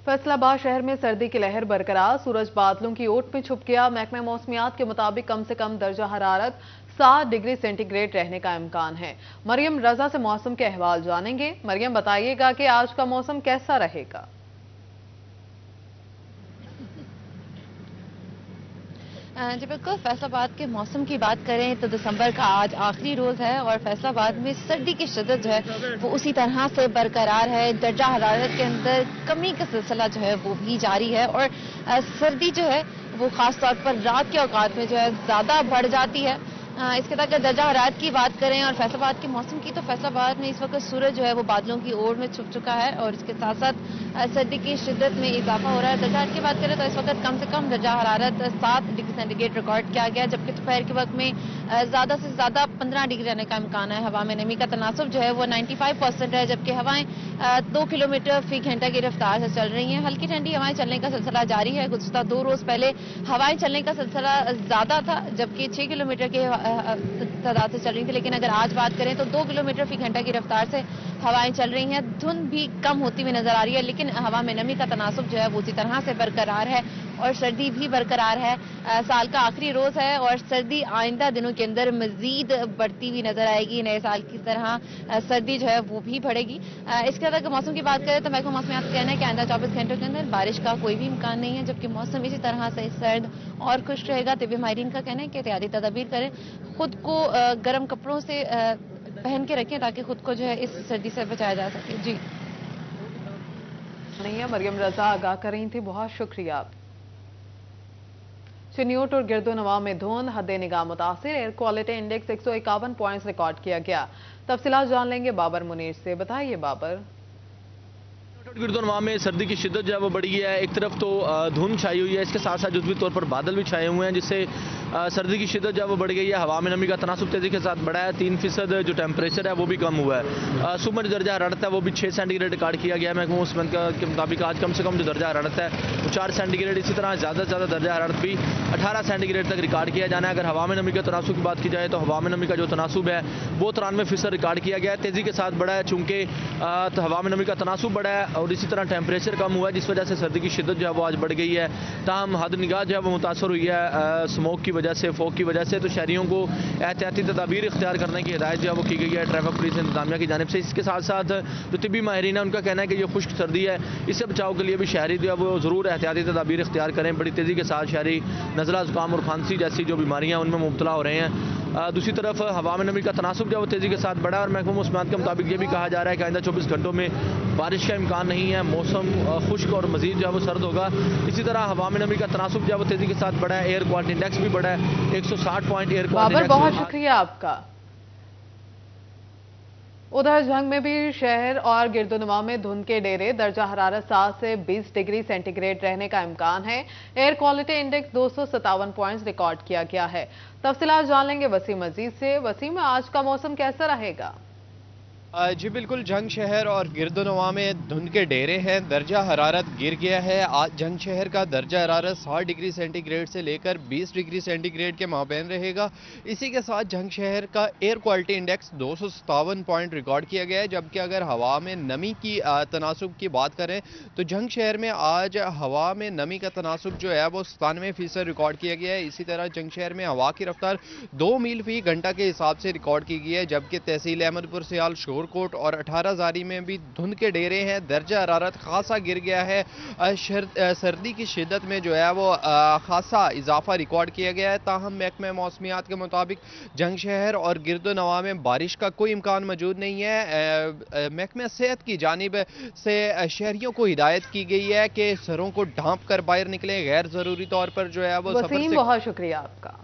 फैसलाबाद शहर में सर्दी की लहर बरकरार, सूरज बादलों की ओट में छुप गया। महकमे मौसमियात के मुताबिक कम से कम दर्जा हरारत 7 डिग्री सेंटीग्रेड रहने का इम्कान है। मरियम रजा से मौसम के अहवाल जानेंगे। मरियम, बताइएगा कि आज का मौसम कैसा रहेगा? जी बिल्कुल, फैसलाबाद के मौसम की बात करें तो दिसंबर का आज आखिरी रोज़ है और फैसलाबाद में सर्दी की शिद्दत जो है वो उसी तरह से बरकरार है। दर्जा हरारत के अंदर कमी का सिलसिला जो है वो भी जारी है और सर्दी जो है वो ख़ास तौर पर रात के औकात में जो है ज़्यादा बढ़ जाती है। इसके तक दर्जा हरारत की बात करें और फैसलाबाद के मौसम की, तो फैसलाबाद में इस वक्त सूरज जो है वो बादलों की ओर में छुप चुका है और इसके साथ साथ सर्दी की शिद्दत में इजाफा हो रहा है। दर्जा हरारत की बात करें तो इस वक्त कम से कम दर्जा हरारत 7 डिग्री सेंटीग्रेड रिकॉर्ड किया गया, जबकि दोपहर के वक्त में ज़्यादा से ज़्यादा 15 डिग्री रहने का इम्कान है। हवा में नमी का तनासुब जो है वो 95% है, जबकि हवाएं 2 किलोमीटर फी घंटा की रफ्तार से चल रही हैं। हल्की ठंडी हवाएं चलने का सिलसिला जारी है। गुज़श्ता 2 रोज़ पहले हवाएं चलने का सिलसिला ज़्यादा था, जबकि 6 किलोमीटर के तादाद से चल रही थी, लेकिन अगर आज बात करें तो 2 किलोमीटर फी घंटा की रफ्तार से हवाएं चल रही हैं। धुंध भी कम होती हुई नजर आ रही है, लेकिन हवा में नमी का तनासुब जो है वो उसी तरह से बरकरार है और सर्दी भी बरकरार है। साल का आखिरी रोज है और सर्दी आइंदा दिनों के अंदर मजीद बढ़ती हुई नजर आएगी। नए साल की तरह सर्दी जो है वो भी बढ़ेगी। इसके अलावा मौसम की बात करें तो महकमा मौसमियात का कहना है कि आइंदा 24 घंटों के अंदर बारिश का कोई भी इम्कान नहीं है, जबकि मौसम इसी तरह से सर्द और खुश्क रहेगा। तिब्बी माहिरीन का कहना है कि एहतियाती तदाबीर करें, खुद को गर्म कपड़ों से पहन के रखें ताकि खुद को जो है इस सर्दी से बचाया जा सके। जी नहीं है, मरियम रजा आगाह कर रही थी, बहुत शुक्रिया। चिन्योट और गिरदो नवा में धुंध, हद निगाह मुतासिर, air quality index 151 points record किया गया। तफसीलात जान लेंगे बाबर मुनीर से। बताइए बाबर। गिरदोनवा में सर्दी की शिद्दत जो है वो बढ़ी है। एक तरफ तो धुंध छाई हुई है, इसके साथ साथ जुज़वी तौर पर बादल भी छाए हुए हैं, जिससे सर्दी की शिद्दत जो है वो बढ़ गई है। हवा में नमी का तनासुब तेज़ी के साथ बढ़ा है। 3% जो टेम्परेचर है वो भी कम हुआ है। सुबह जो दर्जा हरारत है वो भी 6 सेंटीग्रेड रिकॉर्ड किया गया है। महकमा मौसमियात के मुताबिक आज कम से कम जो दर्जा हरारत है वो 4 सेंटीग्रेड, इसी तरह ज़्यादा से ज़्यादा दर्जा हरारत भी 18 सेंटीग्रेड तक रिकॉर्ड किया जाना है। अगर हवा में नमी के तनासुब की बात की जाए तो हवा में नमी का जो तनासुब है वो 93% रिकॉर्ड किया गया है। तेज़ी के साथ बढ़ा है, चूँकि हवा में नमी का तनासुब बढ़ा है और इसी तरह टेम्परेचर कम हुआ है, जिस वजह से सर्दी की शिद्दत जो है वो आज बढ़ गई है। ताहम हद निगाह जो है वो मुतासर हुई है स्मोक की वजह से, फॉग की वजह से, तो शहरियों को एहतियाती तदाबीर इख्तियार करने की हिदायत जो है वो की गई है ट्रैफिक पुलिस इंतजामिया की जानिब से। इसके साथ साथ जो तिब्बी माहिरीन है उनका कहना है कि ये खुश्क सर्दी है, इससे बचाव के लिए भी शहरी जो है वो ज़रूर एहतियाती तदाबीर इख्तियार करें। बड़ी तेज़ी के साथ शहरी नज़ला, ज़ुकाम और खांसी जैसी जो बीमारियाँ उनमें मुब्तला हो रहे हैं। दूसरी तरफ हवा में नमी का तनासुब जो है वो तेज़ी के साथ बढ़ा और महकमा मौसमियात के मुताबिक ये भी कहा जा रहा है कि आइंदा 24 घंटों में बारिश का इम्कान नहीं है। मौसम खुश्क और मजीद जो है वो सर्द होगा। इसी तरह हवा में नमी का तनासुब जो है वो तेज़ी के साथ बढ़ा है। एयर क्वालिटी इंडेक्स भी बढ़ा है, 160 पॉइंट एयर क्वालिटी। बहुत शुक्रिया आपका। उधर झंग में भी शहर और गिरदोनवा में धुंध के डेरे, दर्जा हरारत 7 से 20 डिग्री सेंटीग्रेड रहने का इम्कान है। Air quality index 257 points record किया गया है। तफसीलात जान लेंगे वसीम अजीज से। वसीम, आज का मौसम कैसा रहेगा? जी बिल्कुल, जंग शहर और गिरदोनवा में धुंध के डेरे हैं। दर्जा हरारत गिर गया है। आज जंग शहर का दर्जा हरारत 60 डिग्री सेंटीग्रेड से लेकर 20 डिग्री सेंटीग्रेड के माबैन रहेगा। इसी के साथ जंग शहर का air quality index 257 point record किया गया है, जबकि अगर हवा में नमी की तनासुब की बात करें तो जंग शहर में आज हवा में नमी का तनासुब जो है वो 97% रिकॉर्ड किया गया है। इसी तरह जंग शहर में हवा की रफ्तार 2 मील फी घंटा के हिसाब से रिकॉर्ड की गई है, जबकि तहसील अहमदपुर सियाल कोट और 18 जारी में भी धुंध के डेरे हैं। दर्जा हरारत खासा गिर गया है। सर्दी की शिद्दत में जो है वो खासा इजाफा रिकॉर्ड किया गया है। ताहम महकमा मौसमियात के मुताबिक जंग शहर और गिरदो नवा में बारिश का कोई इम्कान मौजूद नहीं है। महकमा सेहत की जानिब से शहरियों को हिदायत की गई है कि सरों को ढांप कर बाहर निकलें, गैर जरूरी तौर पर जो है वो वसीम, बहुत शुक्रिया आपका।